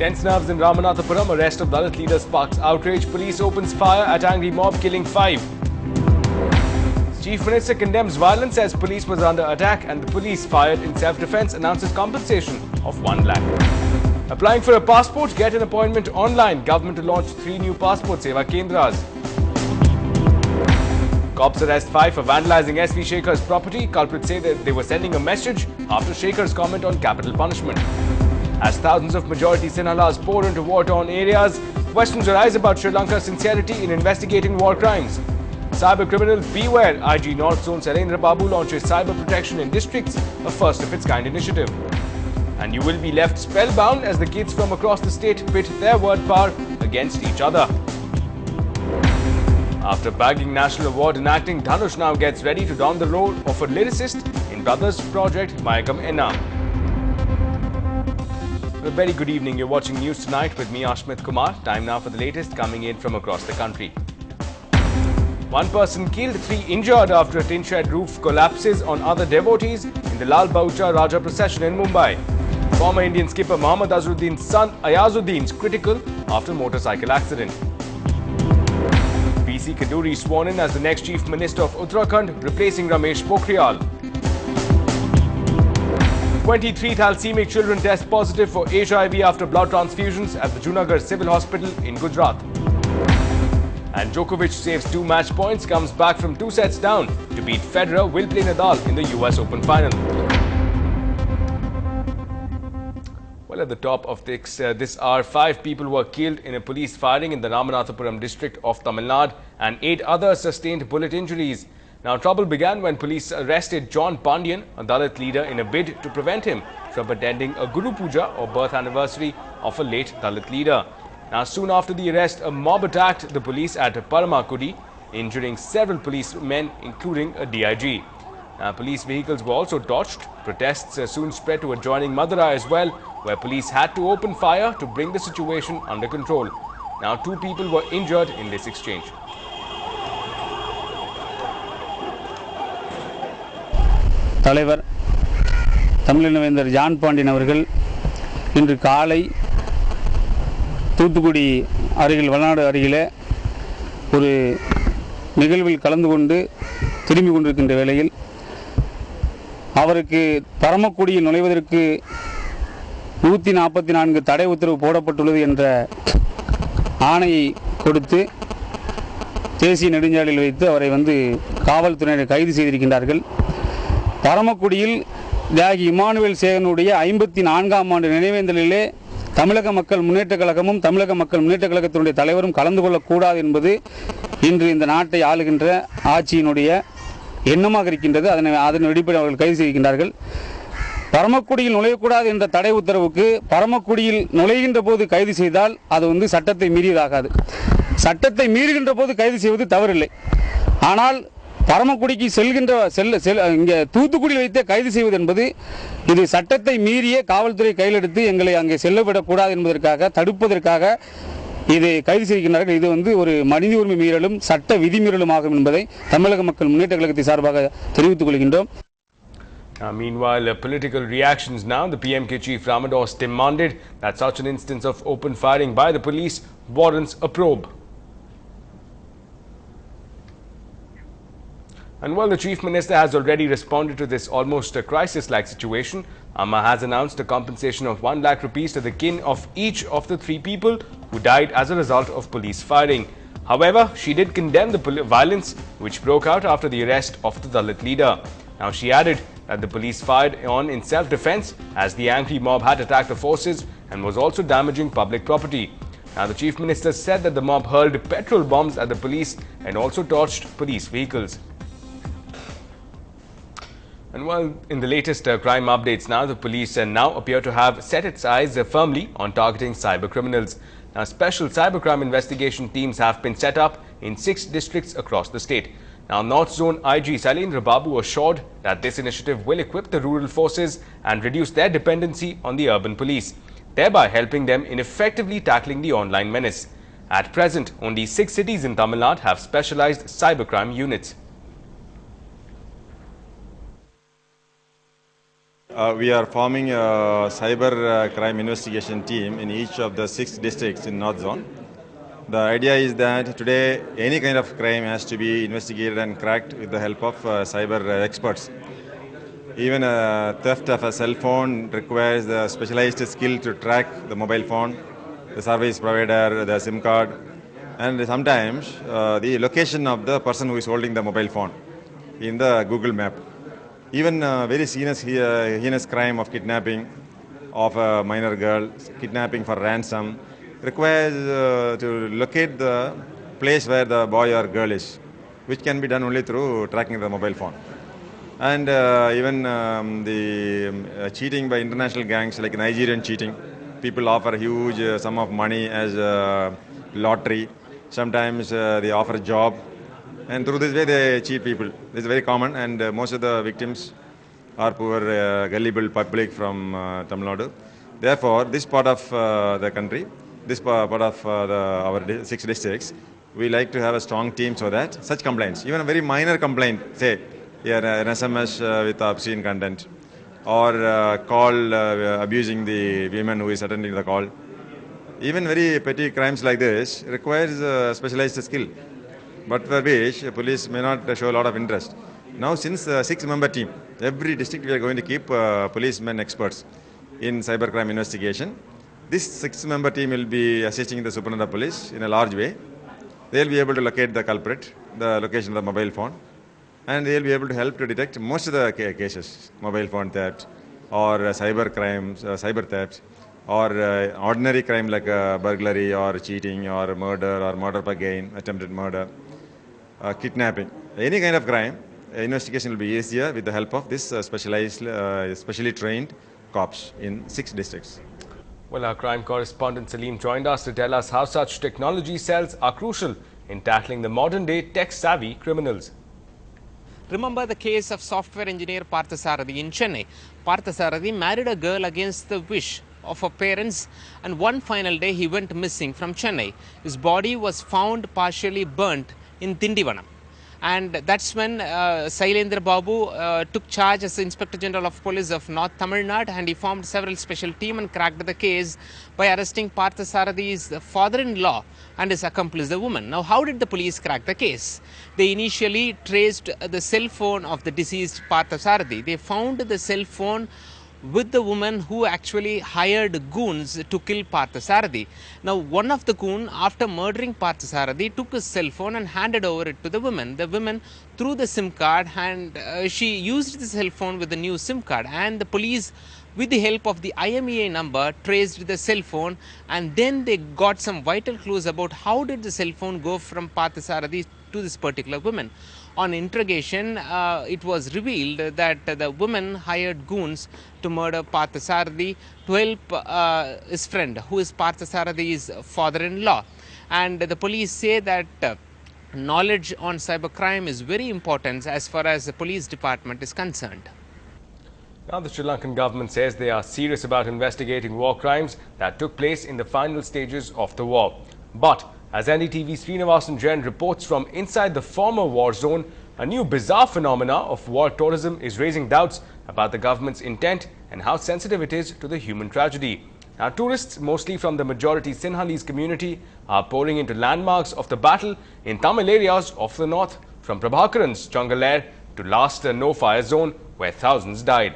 Tense nerves in Ramanathapuram. Arrest of Dalit leader sparks outrage. Police opens fire at angry mob, killing 5. Chief Minister condemns violence, says police was under attack and the police fired in self-defense, announces compensation of 1 lakh. Applying for a passport, get an appointment online. Government to launch 3 new passport seva kendras. Cops arrest 5 for vandalizing SV Shekhar's property. Culprits say that they were sending a message after Shekhar's comment on capital punishment. As thousands of majority Sinhalas pour into war-torn areas, questions arise about Sri Lanka's sincerity in investigating war crimes. Cyber criminals beware. IG North Zone Sarendra Babu launches cyber protection in districts, a first-of-its-kind initiative. And you will be left spellbound as the kids from across the state pit their word power against each other. After bagging national award in acting, Dhanush now gets ready to don the role of a lyricist in Brothers Project Mayagam Enna. A very good evening. You're watching News Tonight with me, Ashmit Kumar. Time now for the latest coming in from across the country. 1 person killed, 3 injured after a tin shed roof collapses on other devotees in the Lal Baucha Raja procession in Mumbai. Former Indian skipper Mohammad Azharuddin's son Ayazuddin's critical after motorcycle accident. PC Kaduri sworn in as the next Chief Minister of Uttarakhand, replacing Ramesh Pokhriyal. 23 thalassaemic children test positive for HIV after blood transfusions at the Junagadh Civil Hospital in Gujarat. And Djokovic saves 2 match points, comes back from 2 sets down to beat Federer, will play Nadal in the US Open final. Well, at the top of this hour, 5 people were killed in a police firing in the Ramanathapuram district of Tamil Nadu and 8 others sustained bullet injuries. Now, trouble began when police arrested John Pandian, a Dalit leader, in a bid to prevent him from attending a Guru Puja or birth anniversary of a late Dalit leader. Now, soon after the arrest, a mob attacked the police at Paramakudi, injuring several policemen, including a DIG. Now, police vehicles were also torched. Protests soon spread to adjoining Madurai as well, where police had to open fire to bring the situation under control. Now, 2 people were injured in this exchange. தலைவர் தமிழினவேந்தர் John Pandian அவர்கள் இன்று காலை தூத்துக்குடி அருகில் வளநாடு அருகிலே ஒரு நிகழ்வில் கலந்து கொண்டு திரும்பி கொண்டிருக்கின்ற வேளையில் அவருக்கு பரமக்குடியில் நுழைவதற்கு 144 தடை உத்தரவு போடப்பட்டுள்ளது என்ற ஆணையை கொடுத்து தேசிய நெடுஞ்சாலையில் வைத்து அவரை காவல்துறையினர் கைது செய்திருக்கின்றார்கள். பரமக்குடியில் தியாகி இமானுவேல் சேகனுடைய 54ஆம் ஆண்டு நினைவேந்தலிலே தமிழக மக்கள் முன்னேற்றக் கழகமும் தமிழக மக்கள் முன்னேற்றக் கழகத்தினுடைய தலைவரும் கலந்து கொள்ளக்கூடாது என்பது இன்று இந்த நாட்டை ஆளுகின்ற ஆட்சியினுடைய எண்ணமாக இருக்கின்றது. அதன் அடிப்படையில் அவர்கள் கைது செய்கின்றார்கள். பரமக்குடியில் நுழையக்கூடாது என்ற தடை உத்தரவுக்கு பரமக்குடியில் நுழைகின்ற போது கைது செய்தால் அது சட்டத்தை மீறியதாகாது. சட்டத்தை மீறுகின்ற போது கைது செய்வது தவறில்லை. ஆனால் பரமக்குடிக்கு இங்கே தூத்துக்குடியில் வைத்தே கைது செய்வது என்பது இது சட்டத்தை மீறிய காவல்துறை கையில் எடுத்து எங்களை அங்கே செல்லவிடக்கூடாது என்பதற்காக தடுப்பதற்காக இதை கைது செய்கின்றார்கள். இது ஒரு மனித உரிமை மீறலும் சட்ட விதிமீறலும் ஆகும் என்பதை தமிழக மக்கள் முன்னேற்ற கழகத்தின் சார்பாக தெரிவித்துக் கொள்கின்றோம். Meanwhile, political reactions now. The PMK chief Ramadas demanded that such an instance of open firing by the police warrants a probe. And while the Chief Minister has already responded to this almost crisis-like situation, Amma has announced a compensation of 1 lakh rupees to the kin of each of the 3 people who died as a result of police firing. However, she did condemn the violence which broke out after the arrest of the Dalit leader. Now, she added that the police fired on in self-defense as the angry mob had attacked the forces and was also damaging public property. Now, the Chief Minister said that the mob hurled petrol bombs at the police and also torched police vehicles. And while in the latest crime updates now, the police now appear to have set its eyes firmly on targeting cyber criminals. Now, special cybercrime investigation teams have been set up in 6 districts across the state. Now, North Zone IG Sarendra Babu assured that this initiative will equip the rural forces and reduce their dependency on the urban police, thereby helping them in effectively tackling the online menace. At present, only 6 cities in Tamil Nadu have specialized cybercrime units. we are forming a cyber crime investigation team in each of the 6 districts in North Zone. The idea is that today any kind of crime has to be investigated and cracked with the help of cyber experts. Even a theft of a cell phone requires the specialized skill to track the mobile phone, the service provider, the SIM card, and sometimes the location of the person who is holding the mobile phone in the Google map. Even very heinous crime of kidnapping of a minor girl, kidnapping for ransom, requires to locate the place where the boy or girl is, which can be done only through tracking the mobile phone. And even the cheating by international gangs like Nigerian cheating, people offer a huge sum of money as lottery. Sometimes they offer a job, and through this way they cheat people. This is very common, and most of the victims are poor, gullible public from Tamil Nadu. Therefore, this part of the country, this part of our 6 districts, we like to have a strong team so that such complaints, even a very minor complaint, say an SMS with obscene content, or call abusing the women who is attending the call, even very petty crimes like this requires specialized skill, but for which police may not show a lot of interest. Now, since a 6-member team, every district we are going to keep policemen experts in cybercrime investigation. This 6-member team will be assisting the superintendent of police in a large way. They will be able to locate the culprit, the location of the mobile phone, and they will be able to help to detect most of the cases, mobile phone theft, or cyber crimes, cyber theft, or ordinary crime like burglary or cheating or murder for gain, attempted murder, kidnapping. Any kind of crime, investigation will be easier with the help of this specially trained cops in 6 districts. Well, our crime correspondent Salim joined us to tell us how such technology cells are crucial in tackling the modern-day tech-savvy criminals. Remember the case of software engineer Parthasarathi in Chennai. Parthasarathi married a girl against the wish of her parents, and one final day he went missing from Chennai. His body was found partially burnt in Tindivanam. And that's when Sailendra Babu took charge as the Inspector General of Police of North Tamil Nadu, and he formed several special teams and cracked the case by arresting Parthasarathis father-in-law and his accomplice, the woman. Now, how did the police crack the case? They initially traced the cell phone of the deceased Parthasarathi. They found the cell phone with the woman who actually hired goons to kill Parthasarathi. Now, one of the goons, after murdering Parthasarathi, took his cell phone and handed over it to the woman. The woman threw the SIM card, and she used the cell phone with the new SIM card, and the police, with the help of the IMEI number, traced the cell phone, and then they got some vital clues about how did the cell phone go from Parthasarathi to this particular woman. On interrogation, it was revealed that the woman hired goons to murder Parthasarathi to help his friend, who is Parthasarathi's father-in-law. And the police say that knowledge on cybercrime is very important as far as the police department is concerned. Now, the Sri Lankan government says they are serious about investigating war crimes that took place in the final stages of the war. But as NDTV's Srinivasan Jain reports from inside the former war zone, a new bizarre phenomena of war tourism is raising doubts about the government's intent and how sensitive it is to the human tragedy. Now, tourists, mostly from the majority Sinhalese community, are pouring into landmarks of the battle in Tamil areas of the north, from Prabhakaran's jungle lair to last no-fire zone, where thousands died.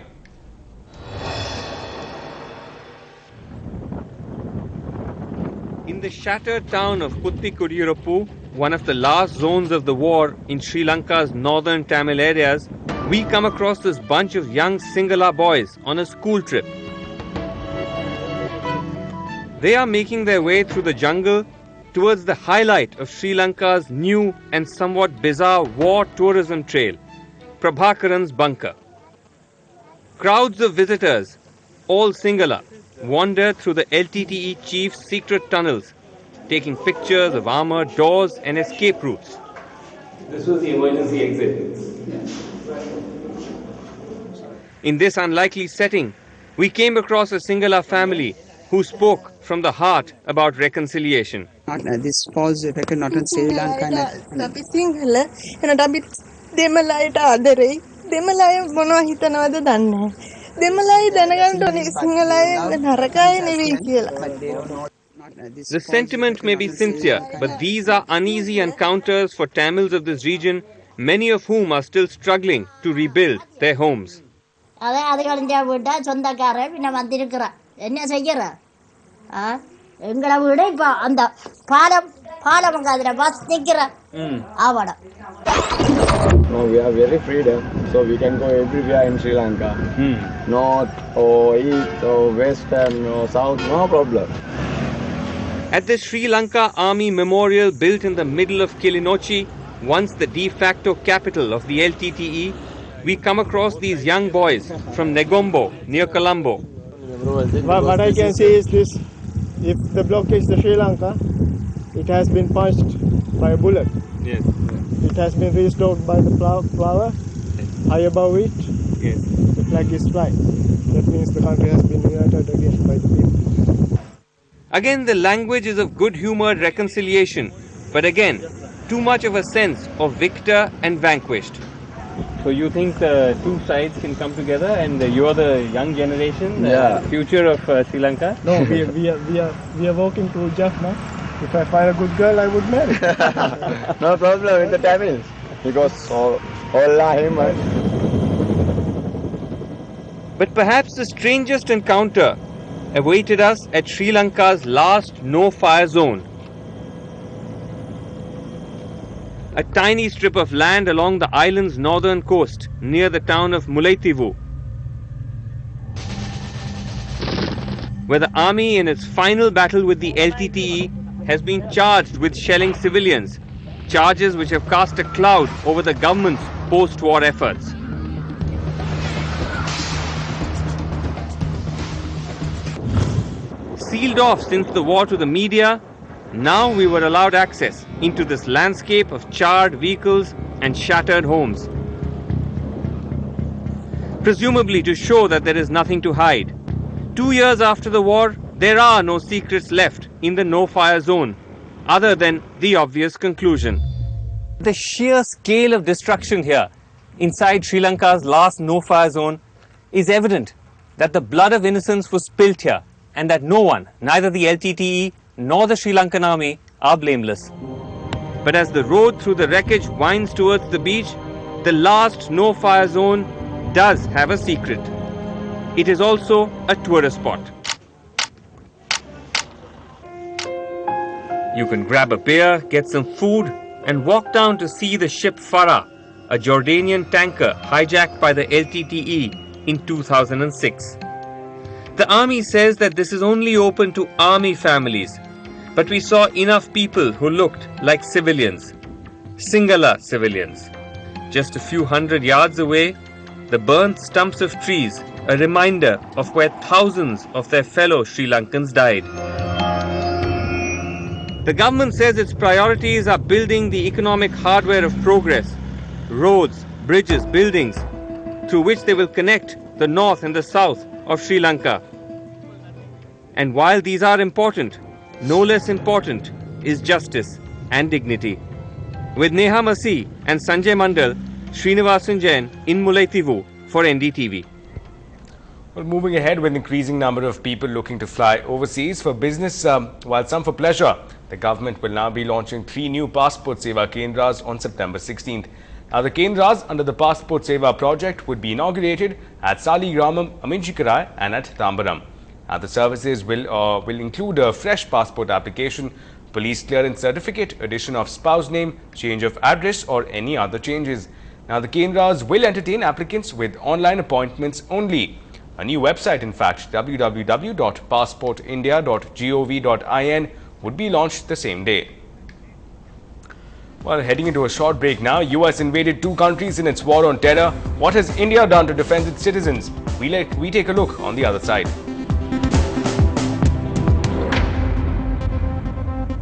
In the shattered town of Puttikudiyurappu, one of the last zones of the war in Sri Lanka's northern Tamil areas, we come across this bunch of young Sinhala boys on a school trip. They are making their way through the jungle towards the highlight of Sri Lanka's new and somewhat bizarre war tourism trail, Prabhakaran's bunker. Crowds of visitors, all Sinhala, wander through the LTTE chief's secret tunnels, taking pictures of armored doors and escape routes. This was the emergency exit. In this unlikely setting, we came across a Sinhala family who spoke from the heart about reconciliation. This falls effect not on Sri Lanka. අපි සිංහල එනට අපි දෙමළයට ආදරෙයි දෙමළය මොනවා හිතනවද දන්නේ The sentiment may be sincere, but these are uneasy encounters for Tamils of this region, many of whom are still struggling to rebuild their homes. No, we are very freedom, so we can go everywhere in Sri Lanka. North or east or western or south, no problem. At the Sri Lanka Army Memorial built in the middle of Kilinochchi, once the de facto capital of the LTTE, we come across these young boys from Negombo near Colombo. What I can say is this: if the block is the Sri Lanka, it has been punched by a bullet. Yes. It has been restored by the flower. High above it, Yes. the flag is flying. That means the country has been united again by the people. Again, the language is of good-humored reconciliation, but again, too much of a sense of victor and vanquished. So you think the two sides can come together, and you are the young generation, the future of Sri Lanka? No, we are working to Jaffna. If I find a good girl, I would marry. No problem with the Tamils, because all are human. But perhaps the strangest encounter awaited us at Sri Lanka's last no-fire zone. A tiny strip of land along the island's northern coast near the town of Mullaitivu, where the army in its final battle with the LTTE has been charged with shelling civilians, charges which have cast a cloud over the government's post-war efforts. Sealed off since the war to the media, now we were allowed access into this landscape of charred vehicles and shattered homes. Presumably to show that there is nothing to hide. 2 years after the war, there are no secrets left in the no-fire zone, other than the obvious conclusion. The sheer scale of destruction here inside Sri Lanka's last no-fire zone is evident that the blood of innocents was spilt here, and that no one, neither the LTTE nor the Sri Lankan army, are blameless. But as the road through the wreckage winds towards the beach, the last no-fire zone does have a secret. It is also a tourist spot. You can grab a beer, get some food, and walk down to see the ship Farah, a Jordanian tanker hijacked by the LTTE in 2006. The army says that this is only open to army families, but we saw enough people who looked like civilians, Sinhala civilians. Just a few hundred yards away, the burnt stumps of trees, a reminder of where thousands of their fellow Sri Lankans died. The government says its priorities are building the economic hardware of progress, roads, bridges, buildings, through which they will connect the north and the south of Sri Lanka. And while these are important, no less important is justice and dignity. With Neha Masi and Sanjay Mandal, Srinivasan Jain in Mullaitivu for NDTV. Well, moving ahead with an increasing number of people looking to fly overseas for business, while some for pleasure, the government will now be launching 3 new Passport Seva Kendras on September 16th. Now, the Kendras under the Passport Seva project would be inaugurated at Saligramam, Aminchikarai and at Tambaram. Now, the services will include a fresh passport application, police clearance certificate, addition of spouse name, change of address or any other changes. Now, the Kendras will entertain applicants with online appointments only. A new website, in fact, www.passportindia.gov.in would be launched the same day. Well, heading into a short break now, US invaded 2 countries in its war on terror. What has India done to defend its citizens? We take a look on the other side.